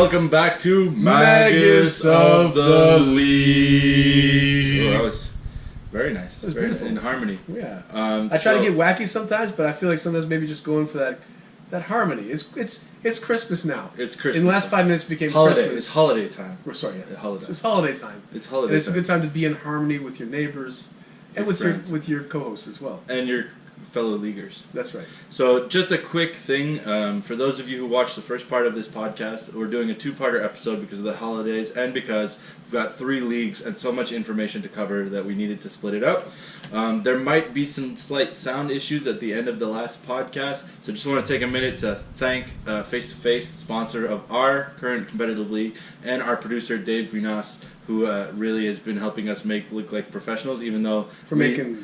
welcome back to Magus of the League. Oh, that was very nice. It was very beautiful. in harmony. Yeah. I try to get wacky sometimes, but I feel like sometimes maybe just going for that harmony. It's Christmas now. It's Christmas. In the last 5 minutes, it became holiday. Christmas. It's holiday time. Sorry, yeah. Holiday. It's holiday time. It's holiday. And it's time. a good time to be in harmony with your neighbors and with your co-hosts as well. And your fellow leaguers. That's right. So just a quick thing, for those of you who watched the first part of this podcast, we're doing a two-parter episode because of the holidays and because we've got 3 leagues and so much information to cover that we needed to split it up. There might be some slight sound issues at the end of the last podcast, so just want to take a minute to thank Face to Face, sponsor of our current competitive league, and our producer Dave Grinas, who really has been helping us look like professionals, even though for making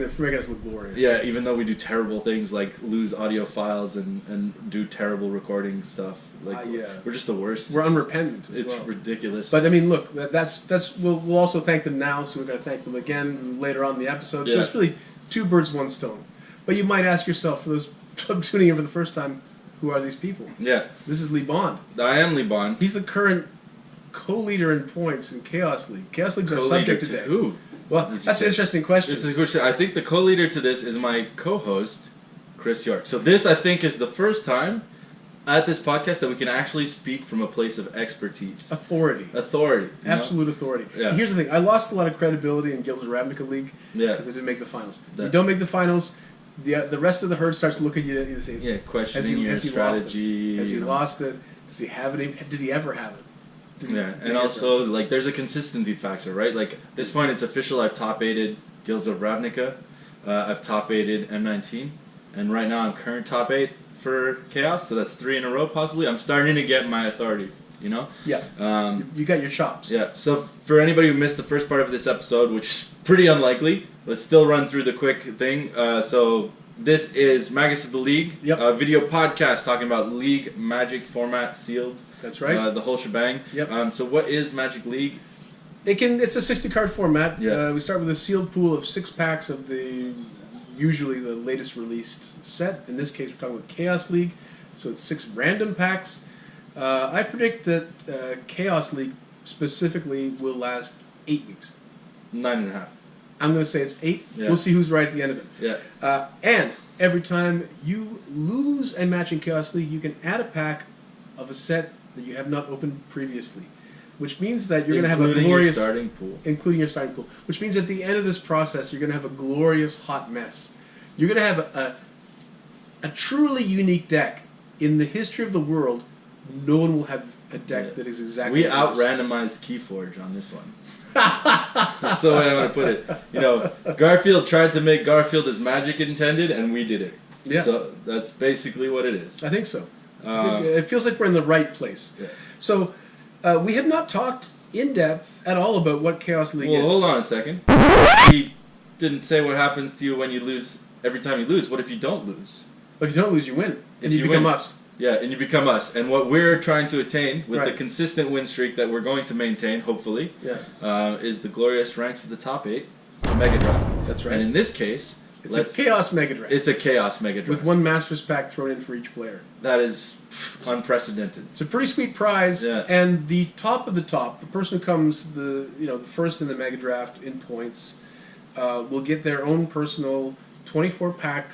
us look glorious. Yeah, even though we do terrible things like lose audio files and do terrible recording stuff. Like we're just the worst. We're unrepentant. It's ridiculous. But I mean, look, that's we'll also thank them now, so we're going to thank them again later on in the episode. So it's really 2 birds, 1 stone. But you might ask yourself, for those tuning in for the first time, who are these people? Yeah, this is Lee Bond. I am Lee Bond. He's the current co-leader in points in Chaos League. Chaos League's our subject today. Who? Well, that's an interesting question. This is a question. I think the co-leader to this is my co-host, Chris York. So this, I think, is the first time at this podcast that we can actually speak from a place of expertise. Authority. Absolute authority. Yeah. Here's the thing. I lost a lot of credibility in Guilds of Ravnica League because I didn't make the finals. If you don't make the finals, the rest of the herd starts looking at you and say, questioning your strategy. Has he lost it? Does he have it? Did he ever have it? And also, like, there's a consistency factor, right? Like, at this point, it's official. I've top-8'd Guilds of Ravnica. I've top-8'd M19. And right now, I'm current top 8 for Chaos, so that's 3 in a row, possibly. I'm starting to get my authority, you know? Yeah. You got your chops. Yeah. So, for anybody who missed the first part of this episode, which is pretty unlikely, let's still run through the quick thing. So, this is Magus of the League, a video podcast talking about League Magic format sealed. That's right. The whole shebang. Yep. So what is Magic League? It's a 60-card format. Yeah. We start with a sealed pool of 6 packs of usually the latest released set. In this case, we're talking about Chaos League. So it's 6 random packs. I predict that Chaos League specifically will last 8 weeks. 9.5. I'm going to say it's 8. Yeah. We'll see who's right at the end of it. Yeah. And every time you lose a match in Chaos League, you can add a pack of a set that you have not opened previously, which means that you're going to have a glorious starting pool. Including your starting pool. Which means at the end of this process, you're going to have a glorious hot mess. You're going to have a truly unique deck. In the history of the world, no one will have a deck that is exactly. We out-randomized Keyforge on this one. That's the way I want to put it. You know, Garfield tried to make Garfield as Magic intended, and we did it. Yeah. So that's basically what it is. I think so. It feels like we're in the right place. Yeah. So we have not talked in depth at all about what Chaos League is. Well, hold on a second. We didn't say what happens to you when you lose. Every time you lose, what if you don't lose? But if you don't lose, you win, and you become us. Yeah, and you become us. And what we're trying to attain with the consistent win streak that we're going to maintain, hopefully, is the glorious ranks of the top 8, the Mega Draft. That's right. And in this case, it's a Chaos Mega Draft. It's a Chaos Mega Draft. With 1 Master's Pack thrown in for each player. That is unprecedented. It's a pretty sweet prize. Yeah. And the top of the top, the person who comes the first in the Mega Draft in points, will get their own personal 24-pack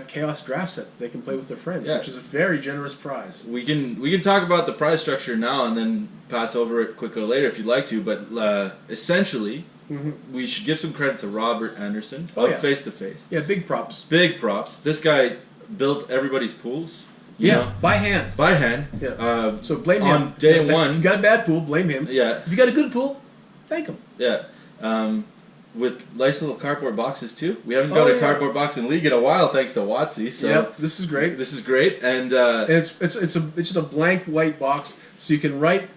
Chaos draft set they can play with their friends, which is a very generous prize. We can talk about the prize structure now and then pass over it quicker later if you'd like to, but essentially, we should give some credit to Robert Anderson of Face to Face. Yeah, big props. Big props. This guy built everybody's pools. You know? By hand. By hand. Yeah. So blame him. On day 1. If you got a bad pool, blame him. Yeah. If you got a good pool, thank him. Yeah. With nice little cardboard boxes too. We haven't got a cardboard box in League in a while, thanks to Watsy. So this is great. This is great, and it's just a blank white box, so you can write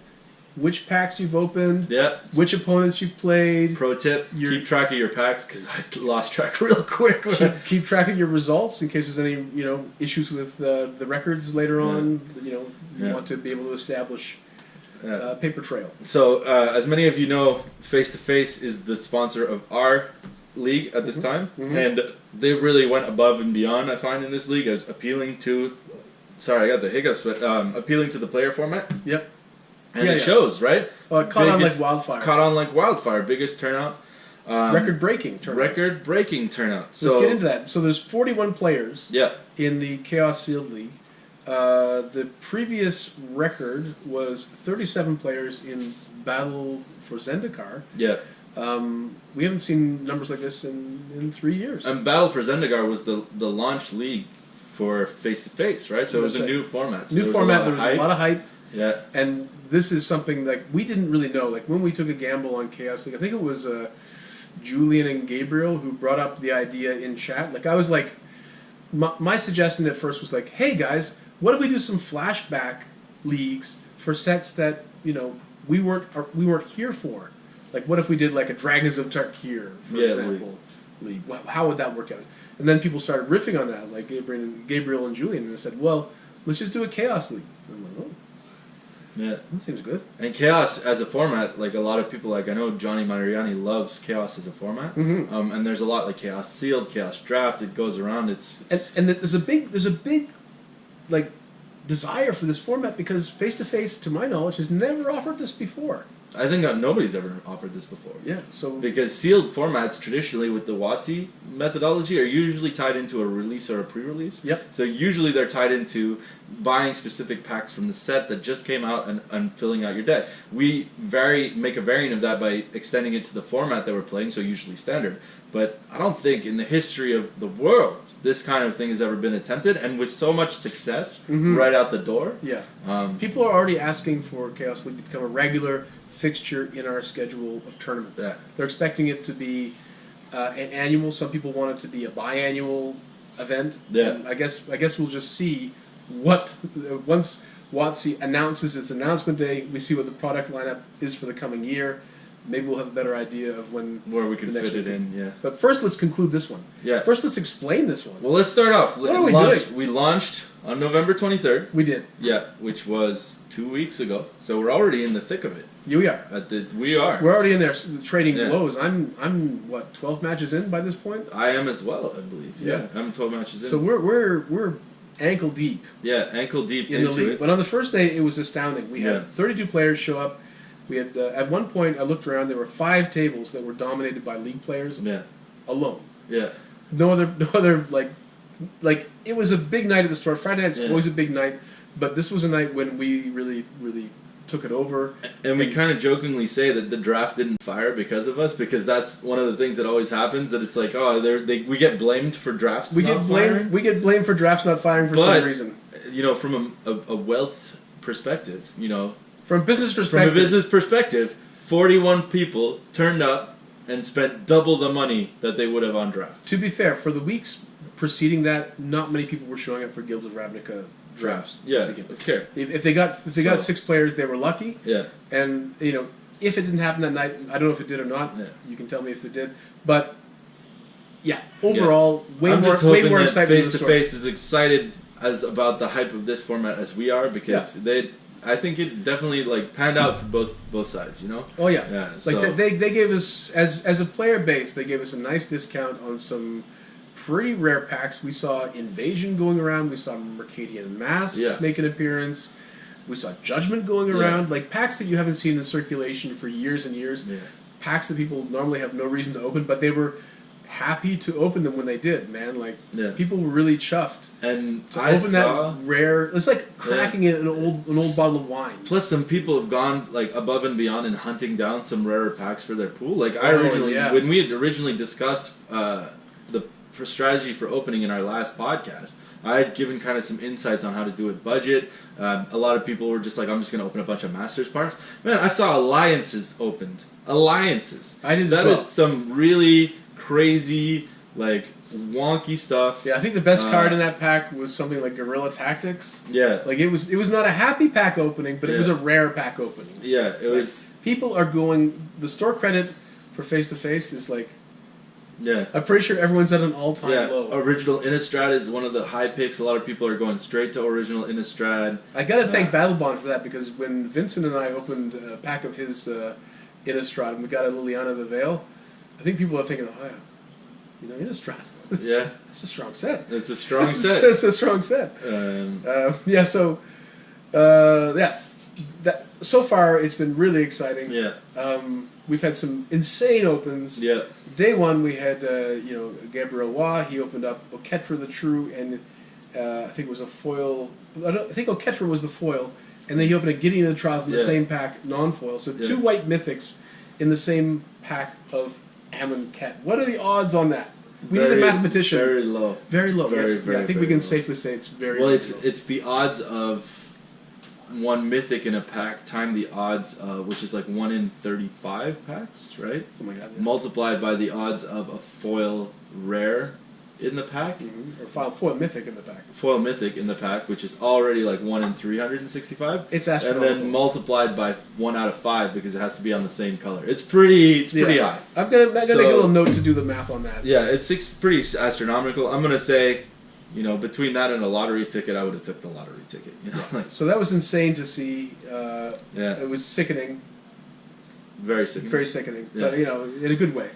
which packs you've opened, which opponents you've played. Pro tip: keep track of your packs because I lost track real quick. Keep track of your results in case there's any issues with the records later on. You want to be able to establish. Paper trail. So, as many of you know, Face to Face is the sponsor of our league at this time, and they really went above and beyond. I find in this league as appealing to sorry, I got the hiccups, but appealing to the player format. Yep. And it shows, right? Well, it caught on like wildfire. Caught on like wildfire. Biggest turnout. Record-breaking turnout. Record-breaking turnout. So, let's get into that. So there's 41 players yeah. in the Chaos Sealed League. The previous record was 37 players in Battle for Zendikar. Yeah. We haven't seen numbers like this in 3 years. And Battle for Zendikar was the launch league for face-to-face, right? So it was a new format. So new format, there was a lot of hype. Yeah. And this is something like we didn't really know. Like when we took a gamble on Chaos League, I think it was Julian and Gabriel who brought up the idea in chat. Like I was like, my suggestion at first was like, hey guys, what if we do some flashback leagues for sets that we weren't here for? Like what if we did like a Dragons of Tarkir, for example, league? How would that work out? And then people started riffing on that, like Gabriel and Julian, and they said, well, let's just do a Chaos League. And I'm like, oh. Yeah, that seems good. And Chaos as a format, like a lot of people, like I know Johnny Mariani loves Chaos as a format, and there's a lot like Chaos Sealed, Chaos Draft. It goes around. And there's a big like desire for this format because face to face, to my knowledge, has never offered this before. I think nobody's ever offered this before. Yeah, so because sealed formats traditionally with the WotC methodology are usually tied into a release or a pre-release. Yep. So usually they're tied into buying specific packs from the set that just came out and filling out your deck. We make a variant of that by extending it to the format that we're playing, so usually standard. But I don't think in the history of the world this kind of thing has ever been attempted, and with so much success right out the door. Yeah. People are already asking for Chaos League to become a regular fixture in our schedule of tournaments. Yeah. They're expecting it to be an annual. Some people want it to be a biannual event. Yeah. And I guess we'll just see what once WotC announces its announcement day. We see what the product lineup is for the coming year. Maybe we'll have a better idea of where we can fit it in. Yeah. But first, let's conclude this one. Yeah. First, let's explain this one. Well, let's start off. What are we doing? We launched on November 23rd. We did. Yeah, which was 2 weeks ago. So we're already in the thick of it. Yeah, we are. We are. We're already in there trading blows. I'm what 12 matches in by this point. I am as well, I believe. Yeah, I'm 12 matches in. So we're ankle deep. Yeah, ankle deep in the league. But on the first day, it was astounding. We had 32 players show up. We had at one point I looked around. There were 5 tables that were dominated by league players. Yeah. Alone. Yeah. No other like it was a big night at the store. Friday night's always a big night, but this was a night when we really took it over. And we kind of jokingly say that the draft didn't fire because of us, because that's one of the things that always happens. That it's like, we get blamed for drafts. We get blamed for drafts not firing for some reason. From a wealth perspective, from a business perspective, 41 people turned up and spent double the money that they would have on draft. To be fair, for the weeks preceding that, not many people were showing up for Guilds of Ravnica drafts. Yeah, okay. If they got 6 players, they were lucky. Yeah. And if it didn't happen that night, I don't know if it did or not. Yeah. You can tell me if it did. But yeah, overall, way more excitement. Face to Face is excited about the hype of this format as we are, because I think it definitely panned out for both sides, Oh yeah. Yeah. They gave us as a player base, they gave us a nice discount on some pretty rare packs. We saw Invasion going around. We saw Mercadian Masks make an appearance. We saw Judgment going around. Like packs that you haven't seen in circulation for years and years. Yeah. Packs that people normally have no reason to open, but they were happy to open them when they did, man. People were really chuffed. And to open that rare, it's like cracking an old bottle of wine. Plus, some people have gone above and beyond in hunting down some rarer packs for their pool. When we had originally discussed the strategy for opening in our last podcast, I had given kind of some insights on how to do it budget. A lot of people were just like, I'm just going to open a bunch of Masters parks. Man, I saw Alliances opened. Alliances. I did That is some really crazy, wonky stuff. Yeah, I think the best card in that pack was something like Guerrilla Tactics. Yeah. It was not a happy pack opening, but it was a rare pack opening. Yeah, it was. People are going, the store credit for Face to Face is yeah. I'm pretty sure everyone's at an all-time low. Original Innistrad is one of the high picks. A lot of people are going straight to Original Innistrad. I gotta thank Battlebond for that, because when Vincent and I opened a pack of his Innistrad and we got a Liliana the Veil, I think people are thinking, oh yeah, Innistrad. Yeah. It's a strong set. It's a strong set. It's a strong set. Yeah, so, that so far it's been really exciting. Yeah. We've had some insane opens. Yeah. Day one we had, Gabriel Waugh. He opened up Oketra the True, and I think it was a foil. I think Oketra was the foil, and then he opened a Gideon of the Trials in the same pack, non-foil. So two white mythics in the same pack of Ammon Ket. What are the odds on that? We need a mathematician. Very low. Very low. Very, Yes. very, I think very we can low. safely say it's very. Well, low. it's the odds of one mythic in a pack time the odds of, which is like 1 in 35 packs, right? Something like that. Yeah. Multiplied by the odds of a foil rare in the pack. Mm-hmm. Or foil mythic in the pack. Foil mythic in the pack, which is already like 1 in 365. It's and astronomical. then multiplied by 1 out of 5 because it has to be on the same color. It's pretty high. I'm gonna make a little note to do the math on that. Yeah, it's pretty astronomical. I'm gonna say, between that and a lottery ticket, I would have took the lottery ticket. So that was insane to see. Yeah. It was sickening. Very sickening. Very sickening, Yeah. but in a good way.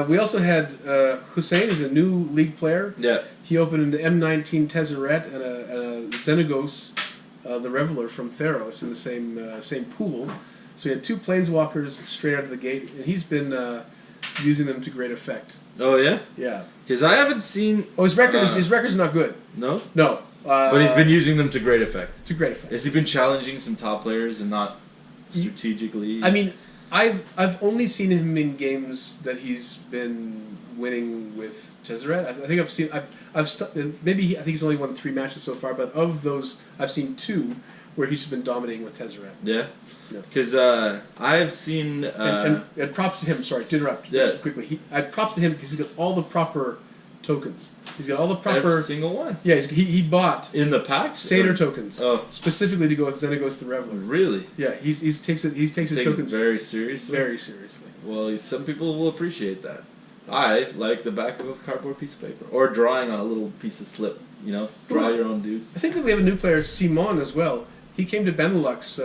We also had Hussein, who's a new league player. Yeah. He opened an M19 Tezzeret and a Xenagos, the Reveler from Theros in the same pool. So he had two Planeswalkers straight out of the gate, and he's been using them to great effect. Oh yeah. Yeah. Because I haven't seen. Oh, his record's not good. No. No. But he's been using them to great effect. to great effect. Has he been challenging some top players and not strategically? I mean, I've only seen him in games that he's been winning with Tezzeret. I think I've seen I think he's only won 3 matches so far, but of those I've seen 2 where he's been dominating with Tezzeret. Yeah. Yeah. Because I've seen. And props to him. Sorry to interrupt. Yeah. Quickly. I props to him because he's got all the proper tokens. He's got all the proper. Every single one. Yeah, he bought In the pack? Satyr tokens. Oh. Specifically to go with Xenagos the Reveler. Really? Yeah, he takes his Take it tokens very seriously? very seriously. Well, some people will appreciate that. I like the back of a cardboard piece of paper. Or drawing on a little piece of slip. Draw your own dude. I think that we have a new player, Simon, as well. He came to Benelux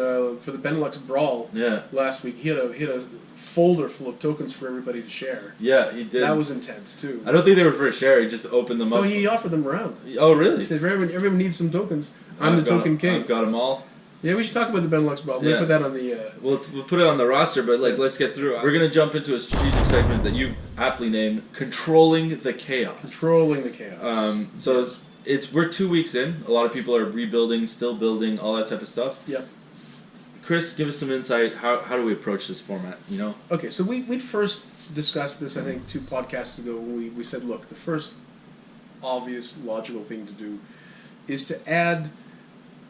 for the Benelux Brawl Yeah. last week. He had a folder full of tokens for everybody to share. Yeah, he did. That was intense too. I don't think they were for a share. He just opened them No, up. he offered them around. Oh, really? He said, everyone needs some tokens. I'm I've the got token 'em- king. I've got them all. Yeah, we should talk about the Benelux Brawl. We'll Yeah. put that on the... We'll put it on the roster, but let's get through it. We're going to jump into a strategic segment that you've aptly named Controlling the Chaos. Controlling the chaos. So we're 2 weeks in. A lot of people are rebuilding, still building, all that type of stuff. Yep. Chris, give us some insight. How do we approach this format? Okay, so we'd first discussed this, I think, 2 podcasts ago when we said, look, the first obvious, logical thing to do is to add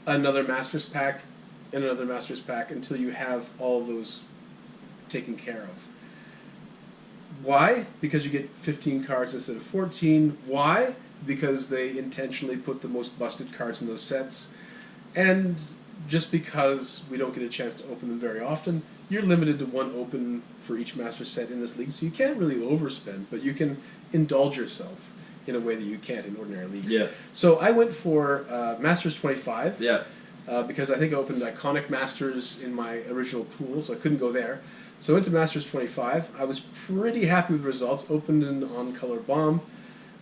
another Masters pack and another Masters pack until you have all those taken care of. Why? Because you get 15 cards instead of 14. Why? Because they intentionally put the most busted cards in those sets. And just because we don't get a chance to open them very often, you're limited to 1 open for each master set in this league, so you can't really overspend, but you can indulge yourself in a way that you can't in ordinary leagues. Yeah. So I went for Masters 25, Yeah. because I think I opened Iconic Masters in my original pool, so I couldn't go there. So I went to Masters 25. I was pretty happy with the results, opened an on-color bomb,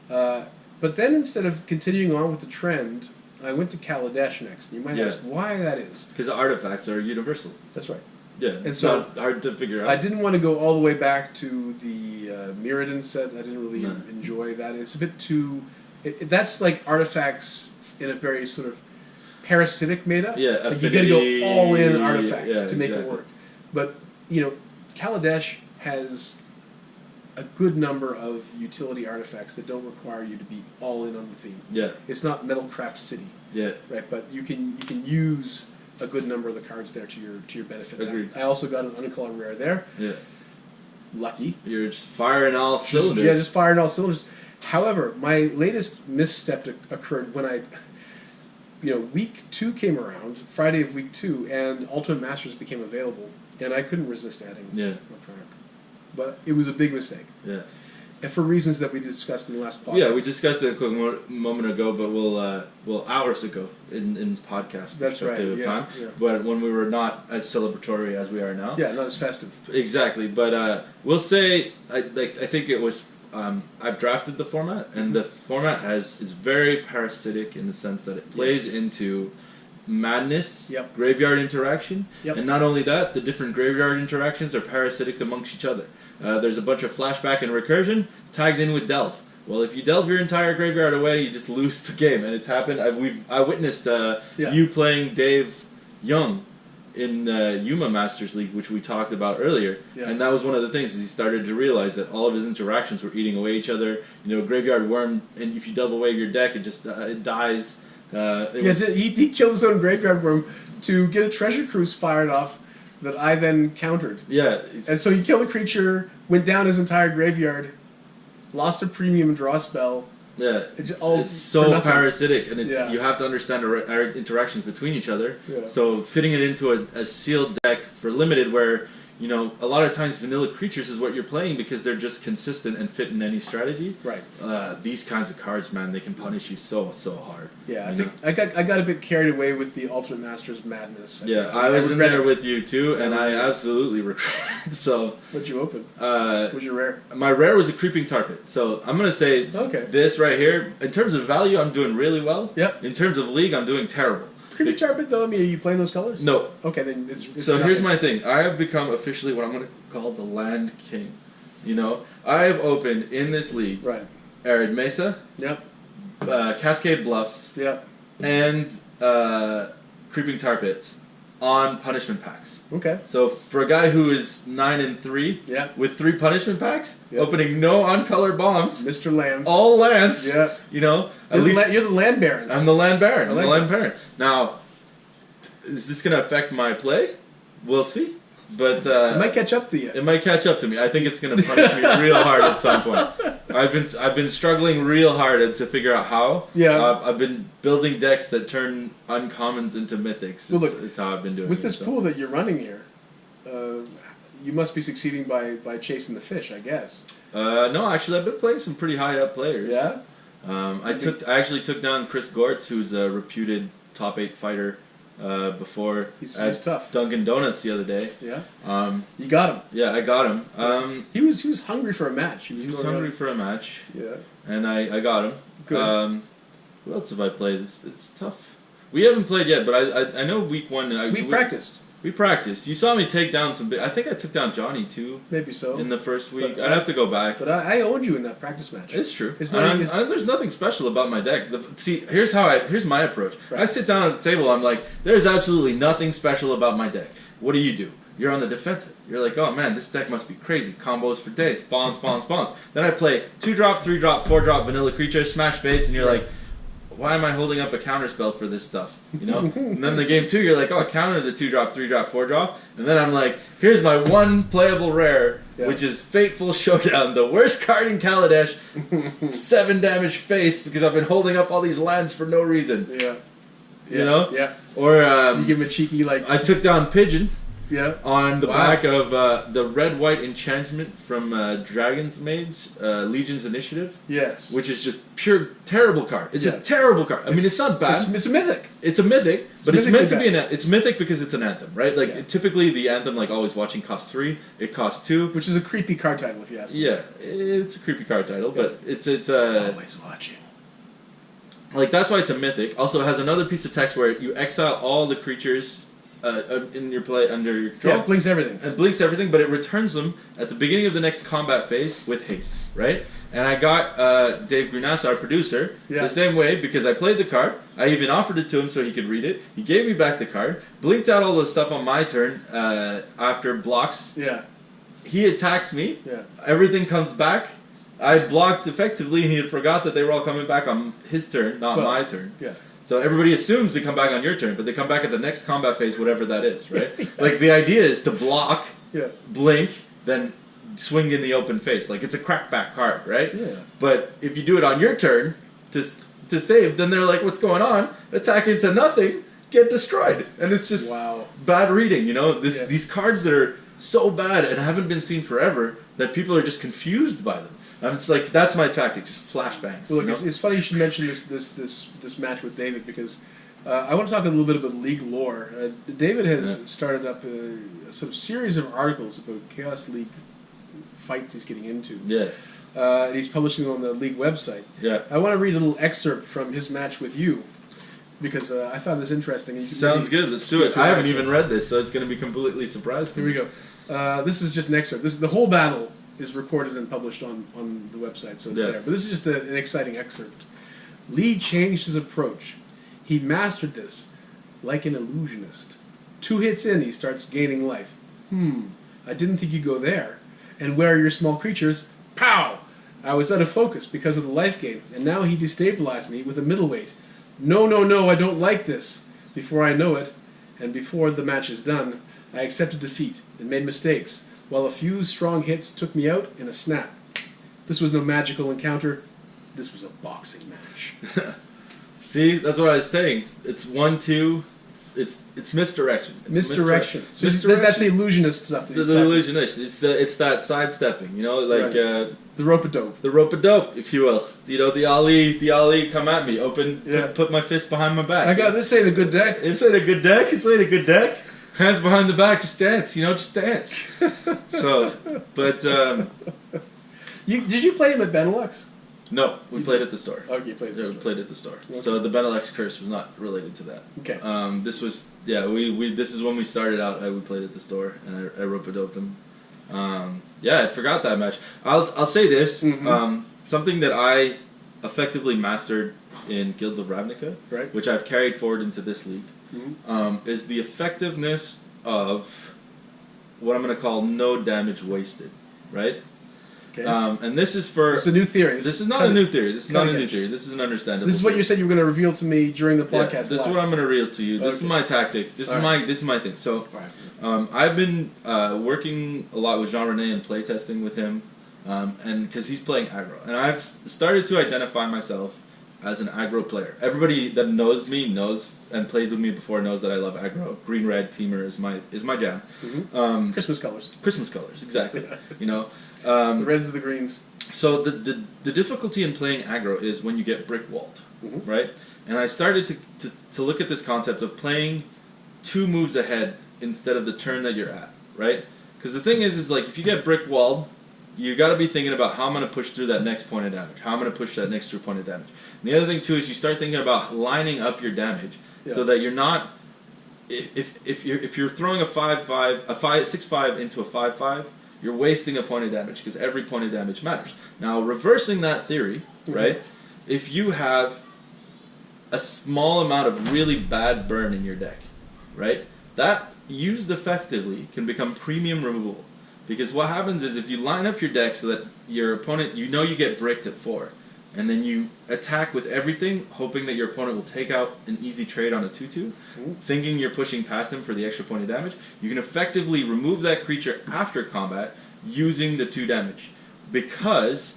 but then instead of continuing on with the trend, I went to Kaladesh next. You might ask why that is. Because the artifacts are universal. That's right. Yeah. And It's so not hard to figure out. I didn't want to go all the way back to the Mirrodin set. I didn't really enjoy that. It's a bit too... that's like artifacts in a very sort of parasitic meta. Yeah, like you got to go all in artifacts yeah, to make it work. But, Kaladesh has a good number of utility artifacts that don't require you to be all in on the theme. Yeah. It's not Metalcraft City. Yeah. Right, but you can use a good number of the cards there to your benefit. Agreed. I also got an uncolor rare there. Yeah. Lucky. You're just firing all cylinders. Just firing all cylinders. However, my latest misstep occurred when week 2 came around, Friday of week 2, and Ultimate Masters became available, and I couldn't resist adding Electronic. But it was a big mistake. Yeah. And for reasons that we discussed in the last podcast. Yeah, we discussed it a quick moment ago, but hours ago in podcast That's right. perspective of time. Yeah. But when we were not as celebratory as we are now. Yeah, not as festive. Exactly, but we'll say I think it was I've drafted the format, and the format is very parasitic in the sense that it plays into madness, graveyard interaction, and not only that, the different graveyard interactions are parasitic amongst each other. There's a bunch of flashback and recursion tagged in with delve. Well, if you delve your entire graveyard away, you just lose the game, and it's happened. I witnessed you playing Dave Young in the Yuma Masters League, which we talked about earlier, and that was one of the things. Is he started to realize that all of his interactions were eating away each other. You know, graveyard worm, and if you delve away your deck, it just it dies. He killed his own graveyard worm to get a treasure cruise fired off that I then countered. Yeah, and so he killed a creature, went down his entire graveyard, lost a premium draw spell. Yeah, it's so parasitic, and you have to understand our interactions between each other. Yeah. So fitting it into a sealed deck for limited, where you know a lot of times vanilla creatures is what you're playing because they're just consistent and fit in any strategy. Right. These kinds of cards, man, they can punish you so hard. Yeah, I think I got a bit carried away with the Ultimate Masters madness. I was in there with you too, and I absolutely regret it. So what'd you open? What was your rare? My rare was a Creeping Tarpit. So I'm gonna say this right here. In terms of value, I'm doing really well. Yep. In terms of league, I'm doing terrible. Creeping Tarpit, though, I mean, are you playing those colors? No. Okay, then it's so here's my thing. I have become officially what I'm going to call the Land King. You know, I have opened in this league Arid Mesa, Cascade Bluffs, and Creeping Tarpits on punishment packs. Okay. So for a guy who is 9-3 with 3 punishment packs, opening no on-color bombs, Mr. Lands, all lands. You know, you're the Land Baron. I'm the Land Baron. I'm the Land Baron. Now, is this going to affect my play? We'll see. But it might catch up to you. It might catch up to me. I think it's going to punish me real hard at some point. I've been struggling real hard to figure out how. Yeah. I've been building decks that turn uncommons into mythics. Is how I've been doing. With this pool that you're running here, you must be succeeding by chasing the fish, I guess. No, actually, I've been playing some pretty high up players. Yeah. I actually took down Chris Gortz, who's a reputed top 8 fighter. Before he's tough. Dunkin' Donuts the other day. Yeah. You got him. Yeah, I got him. He was hungry for a match. He was hungry for a match. Yeah. And I got him. Good. What else have I played? It's tough. We haven't played yet, but I know week 1. We practiced. We practiced. You saw me take down some big... I think I took down Johnny, too. Maybe so. In the first week. I'd have to go back. But I owned you in that practice match. It's true. There's nothing special about my deck. Here's my approach. Right. I sit down at the table, I'm like, there's absolutely nothing special about my deck. What do? You're on the defensive. You're like, oh man, this deck must be crazy. Combos for days. Bombs. Then I play 2-drop, 3-drop, 4-drop vanilla creature, smash face, and you're like, why am I holding up a counter spell for this stuff? You know? And then the game 2, you're like, oh, counter the 2-drop, 3-drop, 4-drop. And then I'm like, here's my one playable rare, which is Fateful Showdown, the worst card in Kaladesh, 7 damage face, because I've been holding up all these lands for no reason. Yeah. You know? Yeah. Or you give him a cheeky, like... I took down Pigeon. Yeah. On the back of the red-white enchantment from Dragon's Mage, Legion's Initiative. Yes. Which is just pure terrible card. It's a terrible card. I mean, it's not bad. It's a mythic. It's a mythic, but it's meant to be it's mythic because it's an anthem, right? Like typically the anthem, like Always Watching, costs 3. It costs 2, which is a creepy card title, if you ask me. Yeah, it's a creepy card title, but it's Always Watching. Like that's why it's a mythic. Also, it has another piece of text where you exile all the creatures. In your play under your control. Yeah, it blinks everything. It blinks everything, but it returns them at the beginning of the next combat phase with haste, right? And I got Dave Grunas, our producer, the same way because I played the card. I even offered it to him so he could read it. He gave me back the card, blinked out all the stuff on my turn after blocks. Yeah. He attacks me. Yeah. Everything comes back. I blocked effectively, and he had forgot that they were all coming back on his turn, not my turn. Yeah. So everybody assumes they come back on your turn, but they come back at the next combat phase, whatever that is, right? Like the idea is to block, blink, then swing in the open face. Like it's a crackback card, right? Yeah. But if you do it on your turn to save, then they're like, "What's going on?" Attack into nothing, get destroyed, and it's just bad reading. You know, these cards that are so bad and haven't been seen forever that people are just confused by them. It's like that's my tactic, just flashbangs. Well, look, it's funny you should mention this match with David because I want to talk a little bit about league lore. David has started up some series of articles about Chaos League fights he's getting into. Yeah. and he's publishing on the league website. Yeah. I want to read a little excerpt from his match with you, because I found this interesting. Sounds good. Let's do it. I haven't even read this, so it's going to be completely surprised. Here we go. This is just an excerpt. The whole battle is recorded and published on the website, so it's there. But this is just an exciting excerpt. Lee changed his approach. He mastered this like an illusionist. 2 hits in, he starts gaining life. I didn't think you'd go there. And where are your small creatures? Pow! I was out of focus because of the life gain, and now he destabilized me with a middleweight. No, no, no, I don't like this. Before I know it, and before the match is done, I accepted defeat and made mistakes, while a few strong hits took me out in a snap. This was no magical encounter. This was a boxing match. See, that's what I was saying. It's 1-2. It's misdirection. Misdirection. So that's the illusionist stuff. The illusionist. It's that sidestepping. You know, like the rope-a-dope. The rope-a-dope, if you will. You know, the Ali come at me, put my fist behind my back. This ain't a good deck. This ain't a good deck. It's ain't a good deck. Hands behind the back, just dance. You know, just dance. So, but did you play him at Benelux? No, we played at the store. Okay, you played at the store. We played at the store. Okay. So the Benelux curse was not related to that. Okay. This was this is when we started out. We played at the store, and I rope-a-doped him. I forgot that match. I'll say this. Something that I effectively mastered in Guilds of Ravnica, right, which I've carried forward into this league, is the effectiveness of what I'm going to call no damage wasted, right? Okay. And this is for... It's a new theory. This is not a new theory. This is not a new theory. This is an understandable This is what you said you were going to reveal to me during the podcast. Yeah, this is what I'm going to reveal to you. This is my tactic. This is my thing. So, I've been working a lot with Jean Rene and playtesting with him, and because he's playing aggro, and I've started to identify myself as an aggro player. Everybody that knows me and played with me before knows that I love aggro. Green red teamer is my jam. Christmas colors. Christmas colors, exactly. You know. The reds, the greens. So the difficulty in playing aggro is when you get brick walled, right? And I started to look at this concept of playing 2 moves ahead instead of the turn that you're at, right? Because the thing is like if you get brick walled, you got to be thinking about how I'm going to push through that next point of damage, how I'm going to push that next 2 point of damage. And the other thing too is you start thinking about lining up your damage so that you're not. If you're throwing a 5/5, a 6/5 into a 5/5. You're wasting a point of damage because every point of damage matters. Now, reversing that theory, right? If you have a small amount of really bad burn in your deck, right? That used effectively can become premium removal. Because what happens is if you line up your deck so that your opponent, you get bricked at 4, and then you attack with everything, hoping that your opponent will take out an easy trade on a 2/2, thinking you're pushing past him for the extra point of damage, you can effectively remove that creature after combat using the 2 damage, because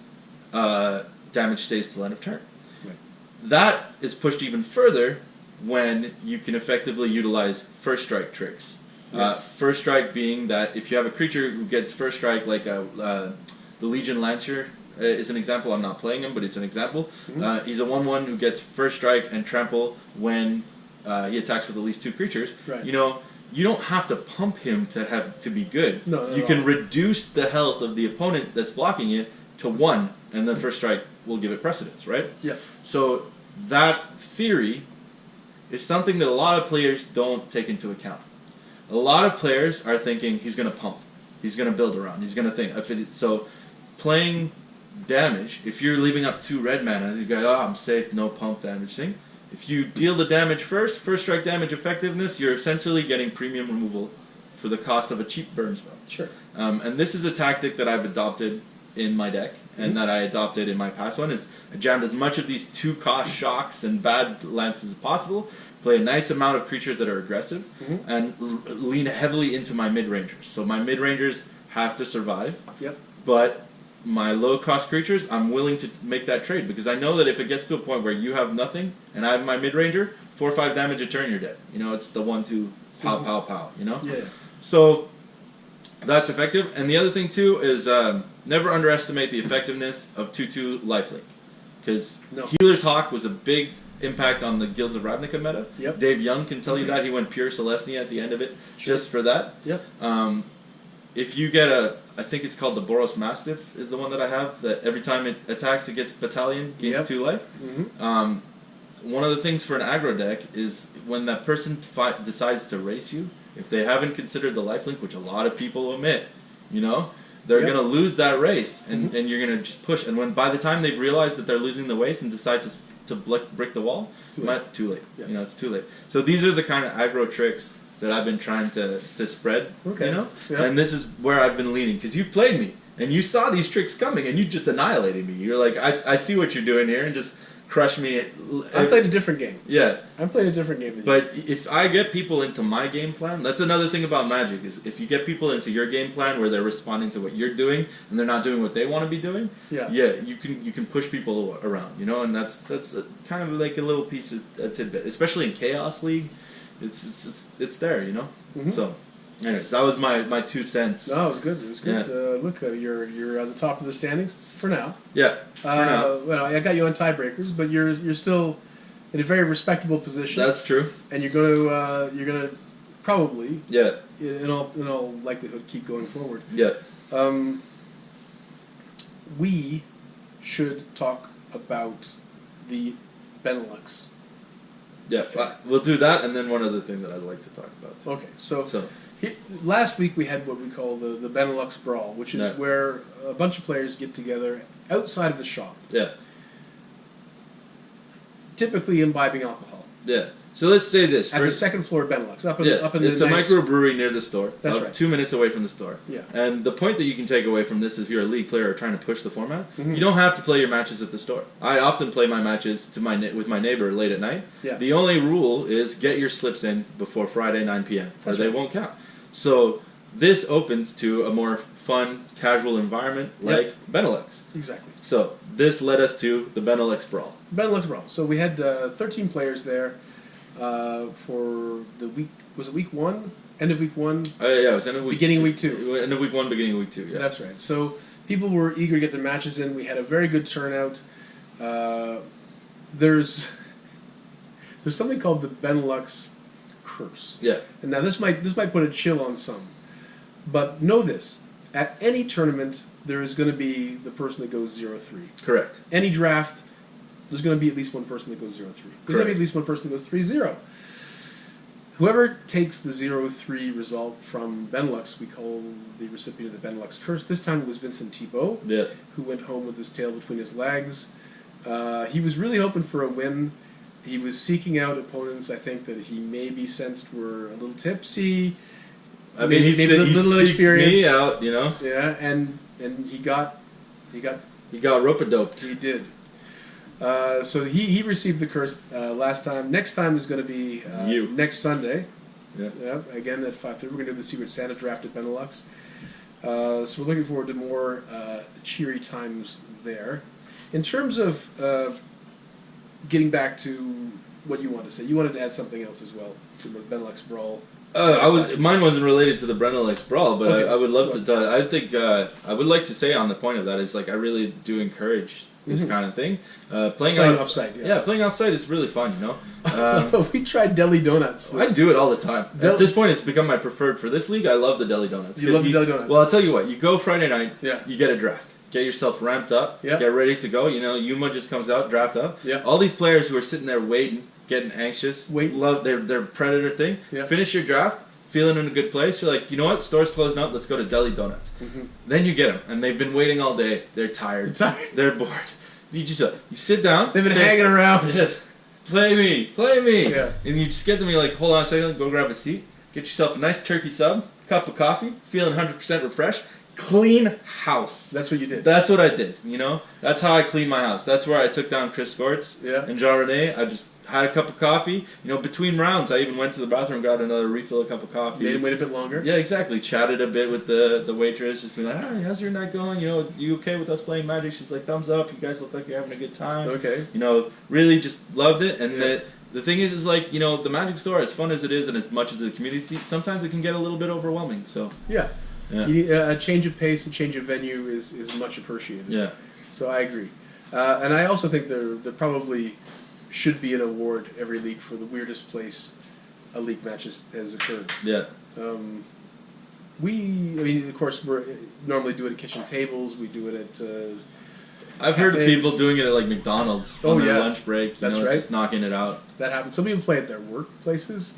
damage stays till end of turn. Right. That is pushed even further when you can effectively utilize first strike tricks. Yes. First strike being that if you have a creature who gets first strike, like the Legion Lancer, is an example. I'm not playing him, but it's an example. He's a 1/1 who gets first strike and trample when he attacks with at least 2 creatures. Right. You know, you don't have to pump him to be good. No, you can reduce the health of the opponent that's blocking it to 1, and then first strike will give it precedence, right? Yeah. So that theory is something that a lot of players don't take into account. A lot of players are thinking he's going to pump, he's going to build around, he's going to think. So playing damage, if you're leaving up 2 red mana, you go, I'm safe, no pump damage thing. If you deal the damage first strike damage effectiveness, you're essentially getting premium removal for the cost of a cheap burn spell. Sure. And this is a tactic that I've adopted in my deck, and that I adopted in my past one, is I jammed as much of these 2-cost shocks and bad lances as possible, play a nice amount of creatures that are aggressive, and lean heavily into my mid-rangers. So my mid-rangers have to survive, but my low-cost creatures, I'm willing to make that trade, because I know that if it gets to a point where you have nothing, and I have my mid-ranger, 4 or 5 damage a turn, you're dead. You know, it's the 1-2, pow, pow, pow, you know? Yeah. So that's effective. And the other thing, too, is never underestimate the effectiveness of 2/2 lifelink. Because Healer's Hawk was a big impact on the Guilds of Ravnica meta. Dave Young can tell you that. He went pure Celestia at the end of it just for that. if you get I think it's called the Boros Mastiff is the one that I have, that every time it attacks it gets battalion, gains 2 life. One of the things for an aggro deck is when that person decides to race you, if they haven't considered the lifelink, which a lot of people omit, you know, they're going to lose that race, and you're going to just push. And when by the time they've realized that they're losing the race and decide to brick the wall, too late. Yeah. You know, it's too late. So these are the kind of aggro tricks that I've been trying to spread, you know? Yeah. And this is where I've been leaning, because you played me, and you saw these tricks coming, and you just annihilated me. You're like, I see what you're doing here, and just crush me. I played a different game. Yeah. I played a different game than you. But if I get people into my game plan, that's another thing about Magic, is if you get people into your game plan where they're responding to what you're doing, and they're not doing what they want to be doing, you can push people around, you know, and that's kind of like a little piece of a tidbit, especially in Chaos League. It's there, you know. So, anyways, that was my 2 cents. No, it was good. It was good. Yeah. Look, you're at the top of the standings for now. Yeah. For now. Well, I got you on tiebreakers, but you're still in a very respectable position. That's true. And you're gonna probably in all likelihood keep going forward. Yeah. We should talk about the Benelux. Yeah, we'll do that, and then one other thing that I'd like to talk about. Okay, so last week we had what we call the Benelux Brawl, which is where a bunch of players get together outside of the shop. Yeah. Typically imbibing alcohol. Yeah. So let's say this. At the second floor of Benelux. Up in it's a microbrewery near the store. That's right. 2 minutes away from the store. Yeah. And the point that you can take away from this, if you're a league player or trying to push the format, you don't have to play your matches at the store. I often play my matches with my neighbor late at night. Yeah. The only rule is get your slips in before Friday 9 p.m. or they won't count. So this opens to a more fun, casual environment like Benelux. Exactly. So this led us to the Benelux Brawl. Benelux Brawl. So we had 13 players there for the week. Was it week 1? End of week 1? Yeah, it was end of week beginning 2. Week 2. End of week 1, beginning of week 2. Yeah. That's right. So people were eager to get their matches in. We had a very good turnout. There's something called the Benelux Curse. Yeah. And now this might put a chill on some, but know this: at any tournament, there is going to be the person that goes 0-3. Correct. Any draft, there's going to be at least one person that goes 0-3. There's going to be at least one person that goes 3-0. Whoever takes the 0-3 result from Benelux, we call the recipient of the Benelux Curse. This time it was Vincent Thibault, who went home with his tail between his legs. He was really hoping for a win. He was seeking out opponents, I think, that he maybe sensed were a little tipsy. I mean, he seeked me out, you know. Yeah, and he got rope-a-doped. He did. So he received the curse last time. Next time is going to be next Sunday. Yeah. Again at 5:30. We're going to do the Secret Santa draft at Benelux. So we're looking forward to more cheery times there. In terms of getting back to what you wanted to say, you wanted to add something else as well to the Benelux Brawl. Mine wasn't related to the Benelux Brawl, but okay. I would love to. I think I would like to say on the point of that is like I really do encourage this kind of thing. Playing offsite. Yeah, playing outside is really fun. You know. We tried deli donuts. I do it all the time. At this point, it's become my preferred for this league. I love the deli donuts. You love the deli donuts. Well, I'll tell you what. You go Friday night. Yeah. You get a draft. Get yourself ramped up. Yeah. Get ready to go. You know, Yuma just comes out, draft up. Yeah. All these players who are sitting there waiting, getting anxious, love their predator thing. Yeah. Finish your draft, feeling in a good place. You're like, you know what? Store's closing up. Let's go to Deli Donuts. Then you get them, and they've been waiting all day. They're tired. They're bored. You sit down. They've been hanging around. Play me. Yeah. And you just get them. You're like, hold on a second. Go grab a seat. Get yourself a nice turkey sub, cup of coffee, feeling 100% refreshed. Clean house. That's what you did. That's what I did, you know? That's how I cleaned my house. That's where I took down Chris Scorts and Jean Rene. I just had a cup of coffee. You know, between rounds, I even went to the bathroom, got another refill, a cup of coffee. Made him wait a bit longer. Yeah, exactly. Chatted a bit with the waitress. Just being like, hey, how's your night going? You know, you okay with us playing Magic? She's like, thumbs up. You guys look like you're having a good time. Okay. You know, really just loved it. And the thing is like, you know, the Magic store, as fun as it is and as much as the community, sometimes it can get a little bit overwhelming. So yeah. You need, a change of pace, a change of venue is much appreciated. Yeah. So I agree. And I also think there probably should be an award every league for the weirdest place a league match has occurred. Yeah. I mean, of course, we normally do it at kitchen tables. We do it at. I've heard of cafes. people doing it at like McDonald's on their lunch break. That's right. Just knocking it out. That happens. Some people play at their workplaces.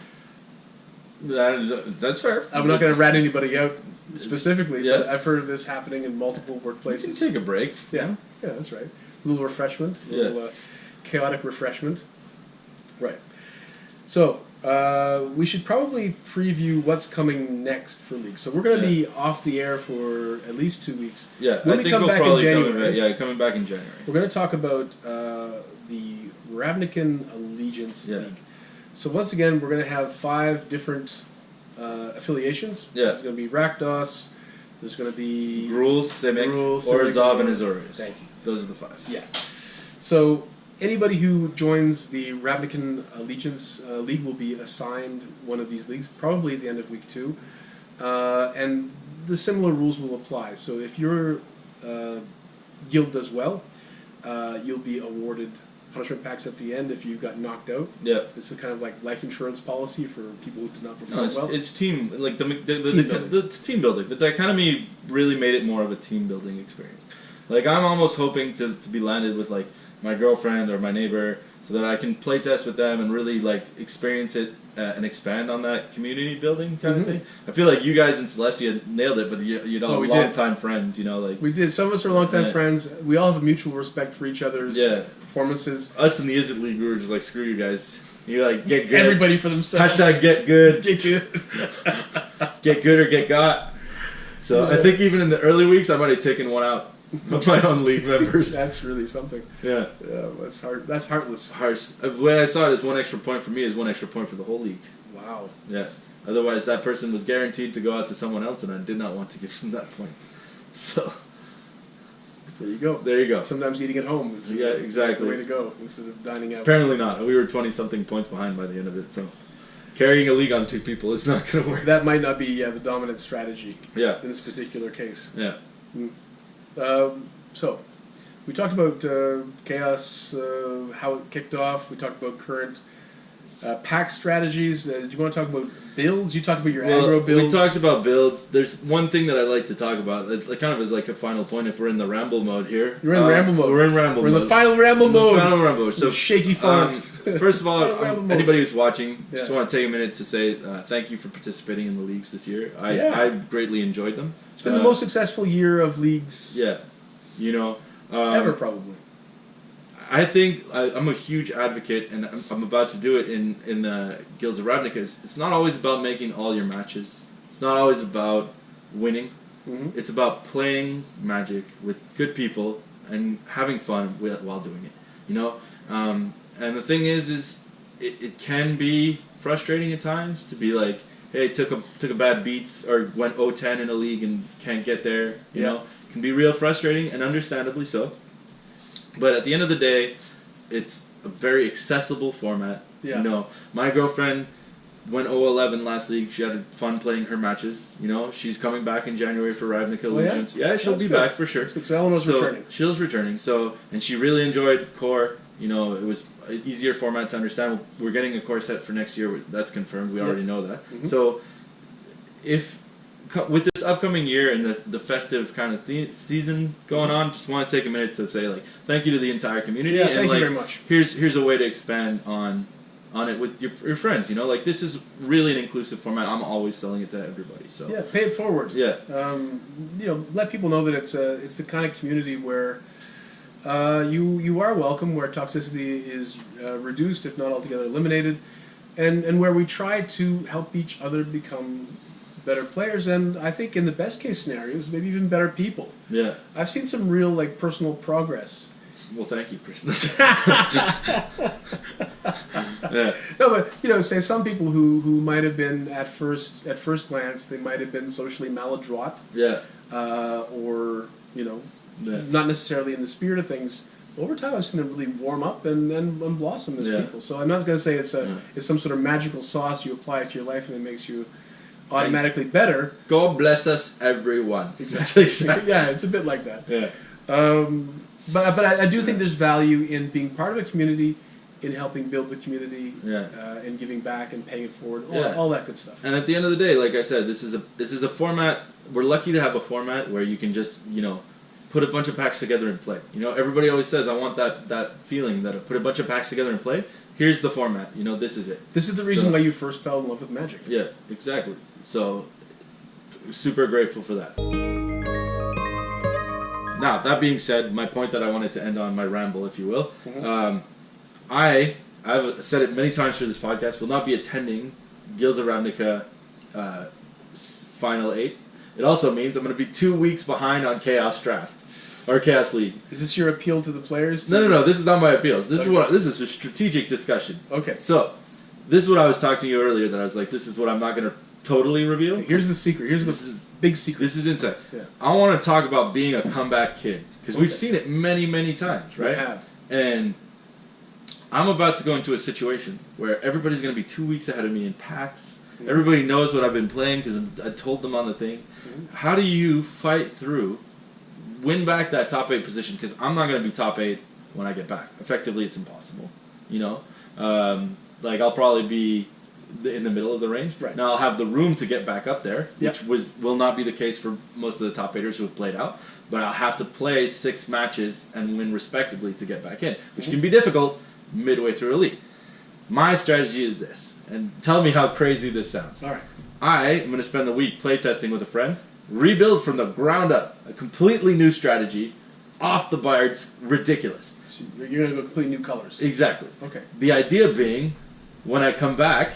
That's fair. I'm not going to rat anybody out specifically, but I've heard of this happening in multiple workplaces. You can take a break. Yeah, that's right. A little refreshment, a little chaotic refreshment. Right. So, we should probably preview what's coming next for League. So we're going to be off the air for at least 2 weeks. Yeah, when I we think come we'll back probably in January. coming back in January. We're going to talk about the Ravnican Allegiance League. So once again, we're going to have 5 different affiliations. Yeah. There's going to be Rakdos. There's going to be Gruul, Simic, Orzhov, and Azorius. Thank you. Those are the 5. Yeah. So anybody who joins the Ravnican Allegiance League will be assigned one of these leagues, probably at the end of week 2. And the similar rules will apply. So if your guild does well, you'll be awarded punishment packs at the end if you got knocked out. Yeah. It's a kind of like life insurance policy for people who did not perform No, it's, well. it's team like it's team building. The dichotomy really made it more of a team building experience. Like I'm almost hoping to be landed with like my girlfriend or my neighbor so that I can play test with them and really like experience it and expand on that community building kind of thing. I feel like you guys in Celestia nailed it, but you're all long-time friends, you know, like we did. Some of us are long-time friends. We all have a mutual respect for each other's performances. Us in the Is It League, we were just like, screw you guys. You like get good. Everybody for themselves. Hashtag get good. Get good. Get good or get got. So I think even in the early weeks, I might have taken one out of my own league members. That's really something. Yeah. That's hard. That's heartless. Harsh. The way I saw it is 1 extra point for me is 1 extra point for the whole league. Wow. Yeah. Otherwise, that person was guaranteed to go out to someone else, and I did not want to give them that point. So. There you go. There you go. Sometimes eating at home is exactly the way to go instead of dining out. Apparently not. We were 20-something points behind by the end of it, so carrying a league on 2 people is not going to work. That might not be the dominant strategy. Yeah. In this particular case. Yeah. So, we talked about Chaos, how it kicked off. We talked about current pack strategies. Did you want to talk about builds? You talked about your aggro builds. We talked about builds. There's one thing that I'd like to talk about. It kind of is like a final point if we're in the ramble mode here. You're in ramble mode. We're in ramble mode. We're in the final ramble mode. Final ramble mode. So shaky fonts. First of all, anybody who's watching, just want to take a minute to say thank you for participating in the leagues this year. I greatly enjoyed them. It's been the most successful year of leagues. Yeah. You know. Ever, probably. I think I'm a huge advocate, and I'm about to do it in Guilds of Ravnica. It's not always about making all your matches. It's not always about winning. Mm-hmm. It's about playing Magic with good people and having fun while doing it. You know, and the thing is it can be frustrating at times to be like, hey, took a bad beats or went 0-10 in a league and can't get there. You know, it can be real frustrating and understandably so. But at the end of the day, it's a very accessible format. Yeah. You know, my girlfriend went 0-11 last league. She had fun playing her matches. You know, she's coming back in January for Ravnica Illusions. Yeah, she'll be back for sure. So Eleanor's returning. She's returning. So, and she really enjoyed Core. You know, it was an easier format to understand. We're getting a Core set for next year. That's confirmed. We already know that. Mm-hmm. So, with this upcoming year and the festive kind of season going on, just want to take a minute to say like thank you to the entire community. Yeah, and thank like, you very much. Here's a way to expand on it with your friends. You know, like this is really an inclusive format. I'm always selling it to everybody. So yeah, pay it forward. Yeah. You know, let people know that it's the kind of community where you are welcome, where toxicity is reduced, if not altogether eliminated, and where we try to help each other become better players, and I think in the best case scenarios, maybe even better people. Yeah. I've seen some real like personal progress. Well, thank you, Chris. Yeah. No, but you know, say some people who might have been at first glance, they might have been socially maladroit. Yeah. Or you know, not necessarily in the spirit of things. Over time, I've seen them really warm up and blossom as people. So I'm not going to say it's some sort of magical sauce you apply to your life and it makes you automatically better. God bless us, everyone. Exactly. Yeah, it's a bit like that. Yeah. But I do think there's value in being part of a community in helping build the community, Yeah. and giving back and paying it forward, Yeah. all that good stuff. And at the end of the day, like I said, this is a format. We're lucky to have a format where you can just put a bunch of packs together and play. Everybody always says, I want that feeling that I put a bunch of packs together and play. Here's the format. This is it. This is the reason why you first fell in love with Magic. Yeah, exactly. So, super grateful for that. Now, that being said, my point that I wanted to end on, my ramble, if you will, I've said it many times through this podcast, will not be attending Guilds of Ravnica Final 8. It also means I'm going to be 2 weeks behind on Chaos Draft. Or Chaos League. Is this your appeal to the players? No. This is not my appeals. This is a strategic discussion. Okay. So, this is what I was talking to you earlier. That I was like, this is what I'm not going to totally reveal. Okay, here's the secret. Here's the big secret. This is inside. Yeah. I want to talk about being a comeback kid because we've seen it many, many times, right? We have. And I'm about to go into a situation where everybody's going to be 2 weeks ahead of me in packs. Mm-hmm. Everybody knows what I've been playing because I told them on the thing. Mm-hmm. How do you fight through? Win back that top 8 position because I'm not going to be top 8 when I get back. Effectively, it's impossible. I'll probably be in the middle of the range. Right. Now I'll have the room to get back up there, which will not be the case for most of the top 8ers who have played out. But I'll have to play 6 matches and win respectively to get back in, which can be difficult midway through a league. My strategy is this, and tell me how crazy this sounds. All right. I am going to spend the week playtesting with a friend. Rebuild from the ground up. A completely new strategy. Off the boards. Ridiculous. So you're going to go completely new colors. Exactly. Okay. The idea being, when I come back,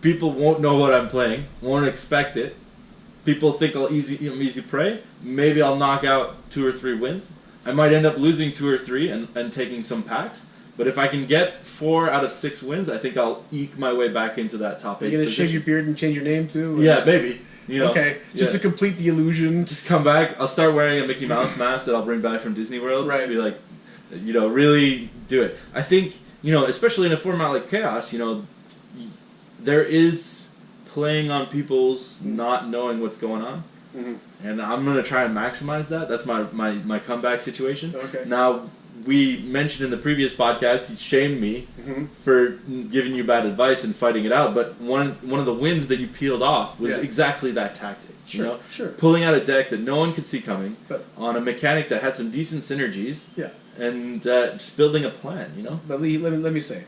people won't know what I'm playing. Won't expect it. People think I'm easy prey. Maybe I'll knock out 2 or 3 wins. I might end up losing 2 or 3 and taking some packs. But if I can get 4 out of 6 wins, I think I'll eke my way back into that top 8 Are you going to shave your beard and change your name too? Or? Yeah, maybe. Okay, just to complete the illusion. Just come back. I'll start wearing a Mickey Mouse mask that I'll bring back from Disney World. Right. Just be like, really do it. I think, especially in a format like Chaos, there is playing on people's not knowing what's going on. Mm-hmm. And I'm going to try and maximize that. That's my comeback situation. Okay. Now, we mentioned in the previous podcast, he shamed me for giving you bad advice and fighting it out. But one of the wins that you peeled off was exactly that tactic. Sure, sure. Pulling out a deck that no one could see coming on a mechanic that had some decent synergies. Yeah. And just building a plan. But Lee, let me say,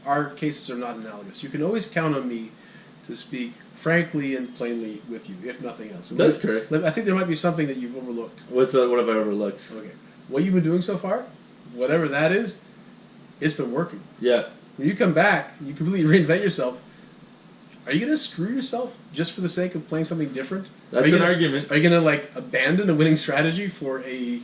our cases are not analogous. You can always count on me to speak frankly and plainly with you, if nothing else. And that's correct. I think there might be something that you've overlooked. What have I overlooked? Okay. What you've been doing so far, whatever that is, it's been working. Yeah. When you come back, you completely reinvent yourself. Are you going to screw yourself just for the sake of playing something different? That's an argument. Are you going to abandon a winning strategy for a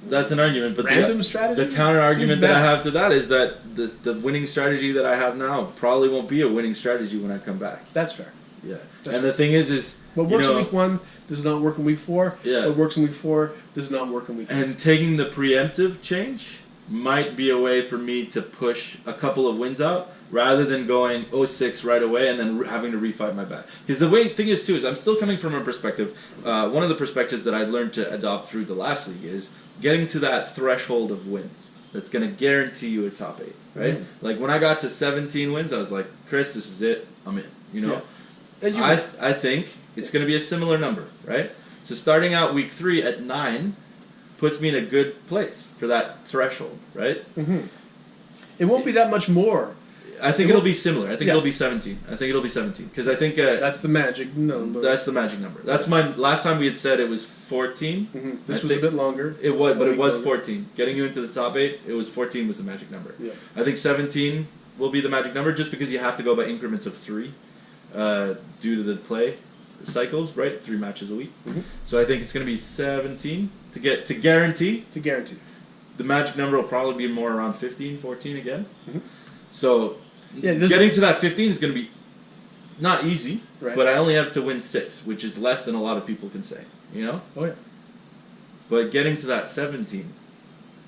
That's an argument, but random strategy? The counter argument that I have to that is that the winning strategy that I have now probably won't be a winning strategy when I come back. That's fair. Yeah. That's the thing is what works in week 1 does not work in week 4. Yeah. What works in week 4 does not work in week 8. And taking the preemptive change might be a way for me to push a couple of wins out rather than going 0-6 right away and then having to refight my back. Because the thing is too is I'm still coming from a perspective. One of the perspectives that I learned to adopt through the last league is getting to that threshold of wins that's going to guarantee you a top 8. Right? Like when I got to 17 wins, I was like, Chris, this is it. I'm in. Yeah. I think it's going to be a similar number, right? So starting out week 3 at 9 puts me in a good place for that threshold, right? Mm-hmm. It won't be that much more. I think it'll be similar. I think it'll be 17. I think it'll be 17 because I think that's the magic number. That's the magic number. That's my last time we had said it was 14. Mm-hmm. This was a bit longer. It was, but it was 14. Getting you into the top 8, it was 14 was the magic number. Yeah. I think 17 will be the magic number just because you have to go by increments of 3 due to the play cycles, right? 3 matches a week. Mm-hmm. So I think it's going to be 17 to guarantee. To guarantee. The magic number will probably be more around 15, 14 again. Mm-hmm. So getting to that 15 is going to be not easy, but I only have to win 6, which is less than a lot of people can say, Oh, yeah. But getting to that 17,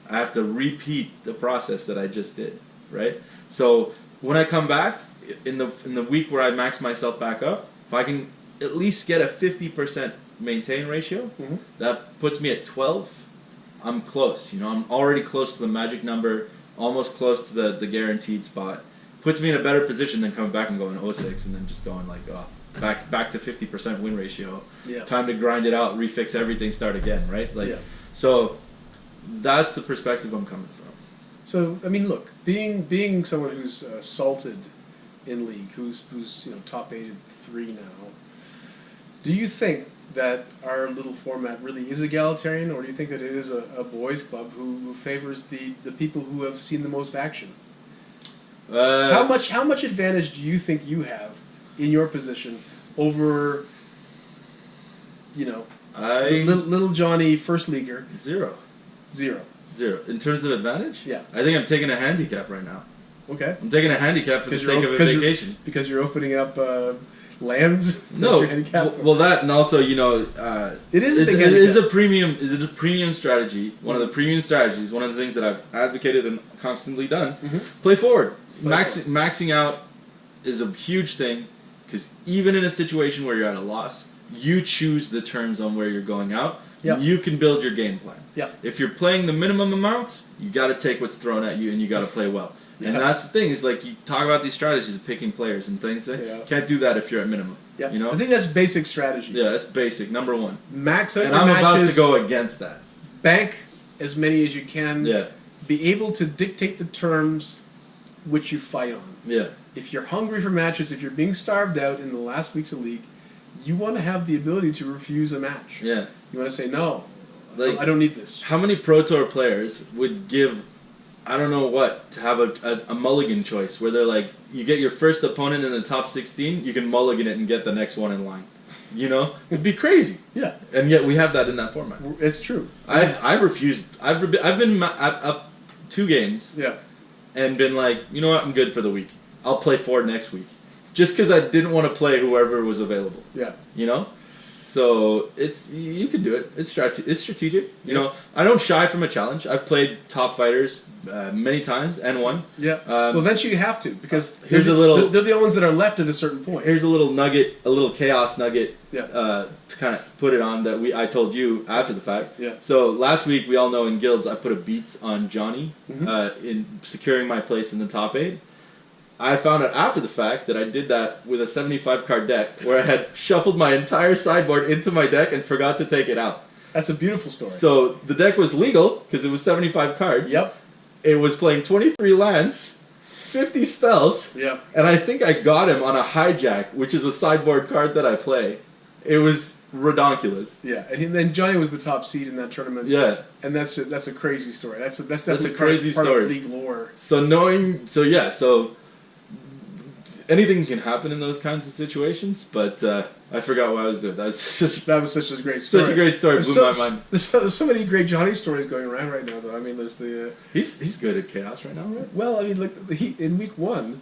I have to repeat the process that I just did, right? So when I come back, in the week where I max myself back up, if I can at least get a 50% maintain ratio, that puts me at 12. I'm close. I'm already close to the magic number almost close to the guaranteed spot. Puts me in a better position than coming back and going 0-6 and then just going like, oh, back to 50% win ratio. Yeah. Time to grind it out, refix everything, start again, right? Like, Yeah. So that's the perspective I'm coming from. So I mean, look, being someone who's salted in league, who's top 8 at 3 now, do you think that our little format really is egalitarian, or do you think that it is a boys' club who favors the people who have seen the most action? How much advantage do you think you have in your position over, little Johnny first leaguer? Zero. In terms of advantage? Yeah. I think I'm taking a handicap right now. Okay. I'm taking a handicap for the sake of a vacation. Because you're opening up lands. No. Well, that and also it is a premium. Is it a premium strategy? One of the premium strategies. One of the things that I've advocated and constantly done. Mm-hmm. Play forward. Maxing out is a huge thing because even in a situation where you're at a loss, you choose the terms on where you're going out. Yep. You can build your game plan. Yep. If you're playing the minimum amounts, you got to take what's thrown at you and you got to play well. Yeah. And that's the thing, is like you talk about these strategies of picking players and things. Can't do that if you're at minimum. Yeah. I think that's basic strategy. Yeah, that's basic. Number one. Max out your matches. And I'm about to go against that. Bank as many as you can. Yeah. Be able to dictate the terms which you fight on. Yeah. If you're hungry for matches, if you're being starved out in the last weeks of league, you want to have the ability to refuse a match. Yeah. You want to say, no, I don't need this. How many Pro Tour players would give, I don't know what, to have a mulligan choice where they're like, you get your first opponent in the top 16, you can mulligan it and get the next one in line. It'd be crazy. Yeah. And yet we have that in that format. It's true. I've refused. I've been up 2 games. Yeah. And been like, you know what, I'm good for the week. I'll play 4 next week. Just because I didn't want to play whoever was available. Yeah. So you can do it. It's strategic. I don't shy from a challenge. I've played top fighters many times and won. Yeah. Well, eventually you have to, because they're the only ones that are left at a certain point. Here's a little nugget, a little chaos nugget. Yeah. To kind of put it on that I told you after the fact. Yeah. So last week we all know in guilds I put a beats on Johnny Mm-hmm. in securing my place in the top 8. I found out after the fact that I did that with a 75 card deck where I had shuffled my entire sideboard into my deck and forgot to take it out. That's a beautiful story. So the deck was legal because it was 75 cards. Yep. It was playing 23 lands, 50 spells. Yep. And I think I got him on a hijack, which is a sideboard card that I play. It was redonkulous. Yeah, and then Johnny was the top seed in that tournament. Yeah. And that's a crazy story. That's definitely a crazy part story. of league lore. So anything can happen in those kinds of situations, but I forgot what I was doing. That was such a great story. Such a great story. Blew my mind. There's so many great Johnny stories going around right now, though. I mean, there's the... He's good at chaos right now, right? Well, I mean, in week 1,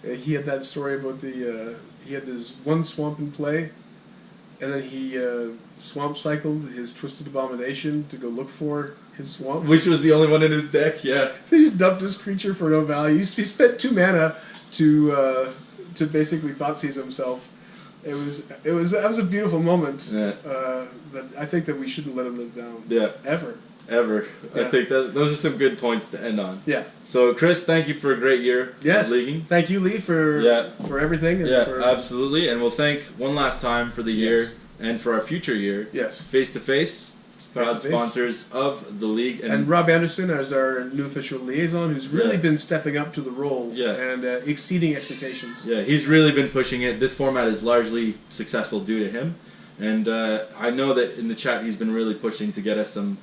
he had that story about he had this one swamp in play, and then he swamp cycled his Twisted Abomination to go look for his swamp. Which was the only one in his deck, yeah. So he just dumped his creature for no value. He spent 2 mana to basically Thoughtseize himself. That was a beautiful moment. Yeah. That I think that we shouldn't let him live down. Yeah. Ever. Yeah. I think those are some good points to end on. Yeah. So Chris, thank you for a great year. Yes. Leaguing. Thank you, Lee, for everything. And absolutely. And we'll thank one last time for the year and for our future year. Yes. Face to Face. Proud sponsors of the league. And Rob Anderson as our new official liaison, who's really been stepping up to the role and exceeding expectations. Yeah, he's really been pushing it. This format is largely successful due to him. And I know that in the chat he's been really pushing to get us some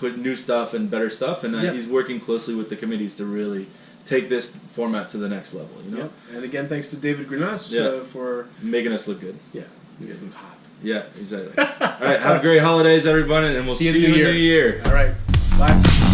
new stuff and better stuff. And he's working closely with the committees to really take this format to the next level. Yep. And again, thanks to David Grenas for... making us look good. Yeah, making us look hot. Yeah, exactly. All right, have a great holidays, everyone, and we'll see you in the new year. All right, bye.